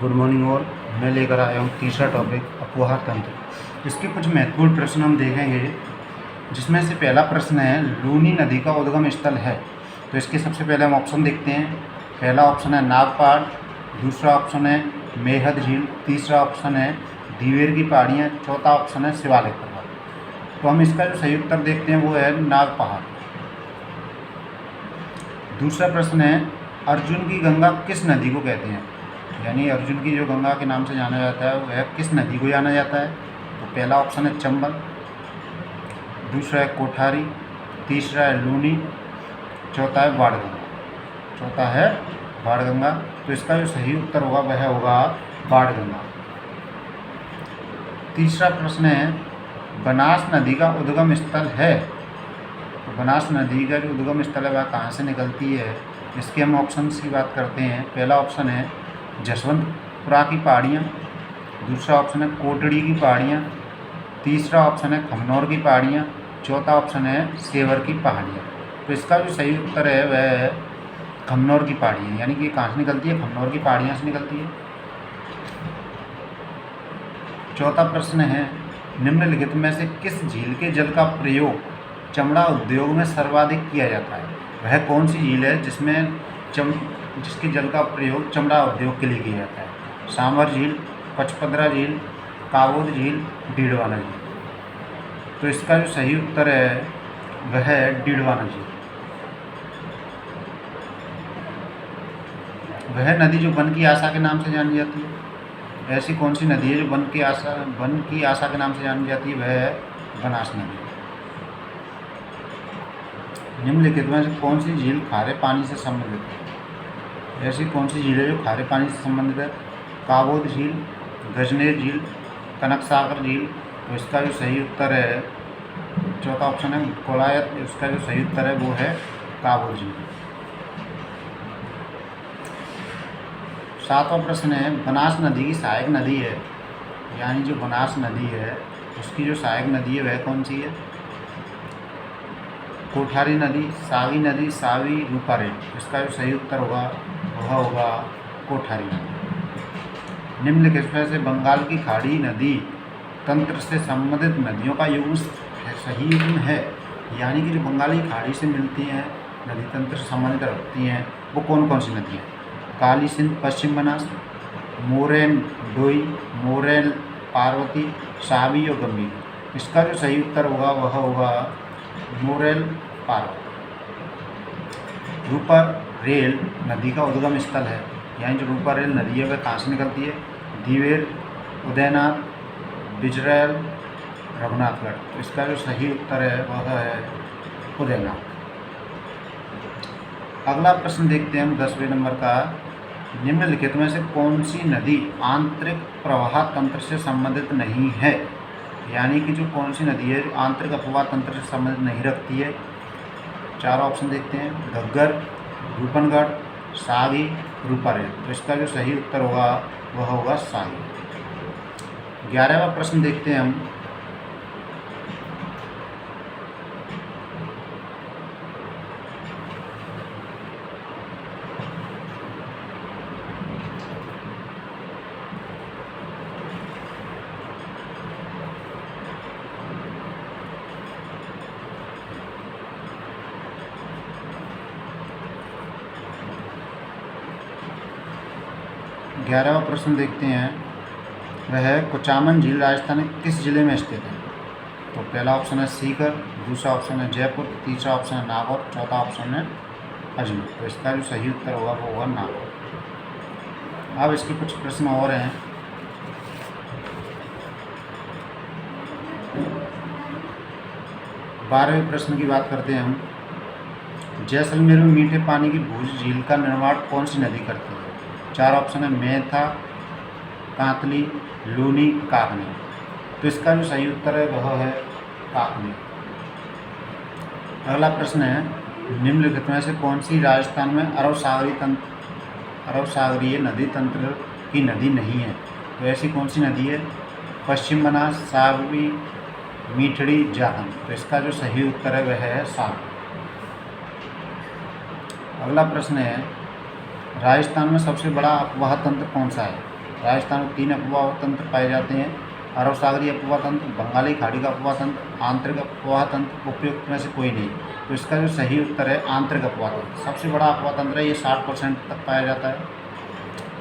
Good morning all. मैं लेकर आया हूँ तीसरा टॉपिक अपवाह तंत्र। इसके कुछ महत्वपूर्ण प्रश्न हम देखेंगे, जिसमें से पहला प्रश्न है लूनी नदी का उद्गम स्थल है। तो इसके सबसे पहले हम ऑप्शन देखते हैं। पहला ऑप्शन है नागपाड़, दूसरा ऑप्शन है मेहद झील, तीसरा ऑप्शन है दीवेर की पहाड़ियाँ, चौथा ऑप्शन है शिवालिक पर्वत। तो हम इसका जो सही उत्तर देखते हैं वो है नागपहाड़। दूसरा प्रश्न है अर्जुन की गंगा किस नदी को कहते हैं, यानी अर्जुन की जो गंगा के नाम से जाना जाता है वह किस नदी को जाना जाता है। तो पहला ऑप्शन है चंबल, दूसरा है कोठारी, तीसरा है लूनी, चौथा है बाणगंगा। तो इसका जो सही उत्तर होगा वह होगा बाणगंगा। तीसरा प्रश्न है बनास नदी का उद्गम स्थल है। तो बनास नदी का जो उद्गम स्थल है वह कहाँ से निकलती है, इसके हम ऑप्शन की बात करते हैं। पहला ऑप्शन है जसवंतपुरा की पहाड़ियाँ, दूसरा ऑप्शन है कोटड़ी की पहाड़ियाँ, तीसरा ऑप्शन है खमनौर की पहाड़ियाँ, चौथा ऑप्शन है सेवर की पहाड़ियाँ। तो इसका जो सही उत्तर है वह है खमनौर की पहाड़ियाँ, यानी कि कहाँ से निकलती है, खमनौर की पहाड़ियाँ से निकलती है। चौथा प्रश्न है निम्नलिखित में से किस झील के जल का प्रयोग चमड़ा उद्योग में सर्वाधिक किया जाता है। वह कौन सी झील है जिसके जल का प्रयोग चमड़ा उद्योग के लिए किया जाता है। सांभर झील, पचपदरा झील, काबोद झील, डीडवाना झील। तो इसका जो सही उत्तर है वह है डीडवाना झील। वह नदी जो वन की आशा के नाम से जानी जाती है। ऐसी कौन सी नदी है जो वन की आशा के नाम से जानी जाती है, वह है बनास नदी। निम्नलिखित में से कौन सी झील खारे पानी से संबंधित है। ऐसी कौन सी झील है जो खारे पानी से संबंधित है। काबोद झील, गजनेर झील, कनक सागर झील। तो इसका जो सही उत्तर है चौथा ऑप्शन है कोलायत। इसका जो सही उत्तर है वो है काबोद झील। सातवां प्रश्न है बनास नदी की सहायक नदी है, यानी जो बनास नदी है उसकी जो सहायक नदी है वह कौन सी है। कोठारी नदी, सावी नदी, सावी, रूपारेल। इसका जो सही उत्तर होगा वह होगा कोठारी नदी। निम्नलिखित में से बंगाल की खाड़ी नदी तंत्र से संबंधित नदियों का युग्म सही युग्म है, यानी कि जो बंगाली खाड़ी से मिलती हैं नदी तंत्र से संबंधित रखती हैं वो कौन कौन सी नदी हैं। काली सिंध पश्चिम बनास, मोरेन डोई, मोरेल पार्वती, सावी और गंभीर। इसका जो सही उत्तर होगा वह होगा मोरेल पार्वती। रूपारेल नदी का उद्गम स्थल है, यानी जो रूपारेल नदी है वह कहाँ से निकलती है। दीवेर, उदयनाथ, बिजरैल, रघुनाथगढ़। तो इसका जो सही उत्तर है वह है उदयनाथ। अगला प्रश्न देखते हैं हम 10वें नंबर का। निम्नलिखित में से कौन सी नदी आंतरिक प्रवाह तंत्र से संबंधित नहीं है, यानी कि जो कौन सी नदी है आंतरिक अपवाह तंत्र से संबंधित नहीं रखती है। चार ऑप्शन देखते हैं घग्गर, रूपनगढ़, सागी, रूपारेल। तो इसका जो सही उत्तर होगा वह होगा सागी। 11वां प्रश्न देखते हैं हम। ग्यारहवां प्रश्न देखते हैं, वह है कुचामन झील राजस्थान के किस जिले में स्थित है। तो पहला ऑप्शन है सीकर, दूसरा ऑप्शन है जयपुर, तीसरा ऑप्शन है नागौर, चौथा ऑप्शन है अजमेर। तो इसका जो सही उत्तर होगा वो होगा नागौर। अब इसके कुछ प्रश्न और हैं। बारहवें प्रश्न की बात करते हैं हम। जैसलमेर में मीठे पानी की भूज झील का निर्माण कौन सी नदी करती है। चार ऑप्शन है मेथा, कांतली, लूनी, काकनी। तो इसका जो सही उत्तर है वह है काकनी। अगला प्रश्न है निम्नलिखित में से कौन सी राजस्थान में अरब सागरीय नदी तंत्र की नदी नहीं है। तो ऐसी कौन सी नदी है। पश्चिम बनास, सावी, मीठड़ी, जाहन। तो इसका जो सही उत्तर है वह है सावी। अगला प्रश्न है राजस्थान में सबसे बड़ा अपवाह तंत्र कौन सा है। राजस्थान में 3 अपवाह तंत्र पाए जाते हैं। अरब सागरीय अपवाह तंत्र, बंगाली खाड़ी का अपवाह तंत्र, आंतरिक अपवाह तंत्र। उपयुक्त में से कोई नहीं। तो इसका जो सही उत्तर है आंतरिक अपवाह तंत्र। सबसे बड़ा अपवाह तंत्र है, ये 60% तक पाया जाता है।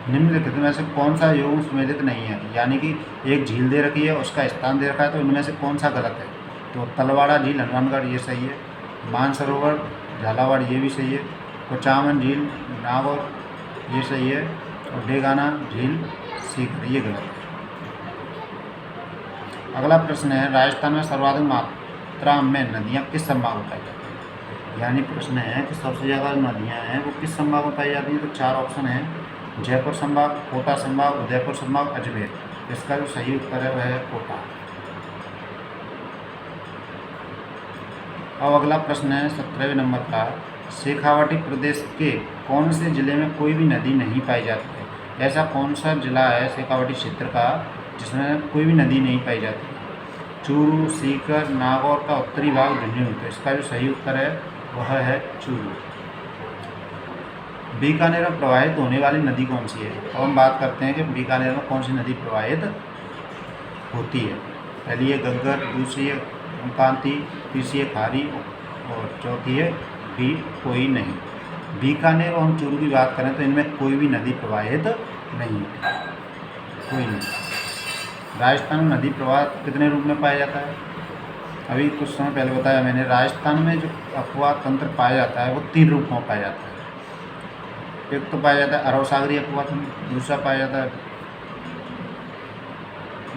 निम्नलिखित में से कौन सा योग सुमेलित नहीं है, यानी कि एक झील दे रखी है, उसका स्थान दे रखा है, तो इनमें से कौन सा गलत है। तो तलवाड़ा झील हनुमानगढ़, ये सही है। मानसरोवर झालावाड़, ये भी सही है। कुचामन झील नागौर, ये सही है। और डेगाना झील सीकर, ये गलत है। अगला प्रश्न है, राजस्थान में सर्वाधिक मात्रा में नदियाँ किस संभाग में पाई जाती हैं। यानी प्रश्न है कि सबसे ज़्यादा नदियाँ हैं वो किस संभाग में पाई जाती हैं। तो 4 ऑप्शन है, जयपुर संभाग, कोटा संभाग, उदयपुर संभाग, अजमेर। इसका जो सही उत्तर है वह है कोटा। अब अगला प्रश्न है 17वें नंबर का, शेखावाटी प्रदेश के कौन से जिले में कोई भी नदी नहीं पाई जाती है। ऐसा कौन सा जिला है शेखावाटी क्षेत्र का जिसमें कोई भी नदी नहीं पाई जाती है। चूरू, सीकर, नागौर का उत्तरी भाग, झुंझुनू। तो इसका जो सही उत्तर है वह है चूरू। बीकानेर में प्रवाहित होने वाली नदी कौन सी है। अब हम बात करते हैं कि बीकानेर में कौन सी नदी प्रवाहित होती है। पहली है गग्गर, दूसरी है कांती, तीसरी है खारी और चौथी है भी कोई नहीं। बीकानेर और हम चूरू की बात करें तो इनमें कोई भी नदी प्रवाहित नहीं है, कोई नहीं। राजस्थान में नदी प्रवाह कितने रूप में पाया जाता है। अभी कुछ समय पहले बताया मैंने, राजस्थान में जो अपवाह तंत्र पाया जाता है वो 3 रूप में पाया जाता है। एक तो पाया जाता है अरब सागरीय अपवाह तंत्र, दूसरा पाया जाता है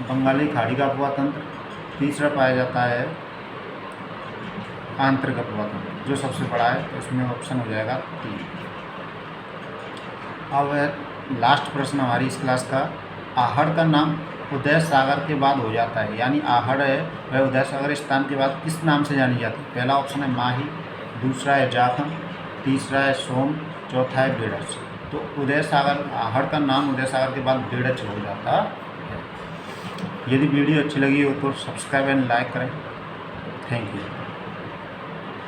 बंगाली खाड़ी का अपवाह तंत्र, तीसरा पाया जाता है आंतरिक अपवाह तंत्र, जो सबसे बड़ा है। तो इसमें ऑप्शन हो जाएगा 3। अब लास्ट प्रश्न हमारी इस क्लास का, आहड़ का नाम उदय सागर के बाद हो जाता है, यानी आहड़ है वह उदय सागर स्थान के बाद किस नाम से जानी जाती है। पहला ऑप्शन है माही, दूसरा है जाखम, तीसरा है सोम, चौथा है बेड़च। तो उदय सागर, आहड़ का नाम उदय सागर के बाद बेड़च हो जाता है। यदि वीडियो अच्छी लगी हो तो सब्सक्राइब एंड लाइक करें। Thank you.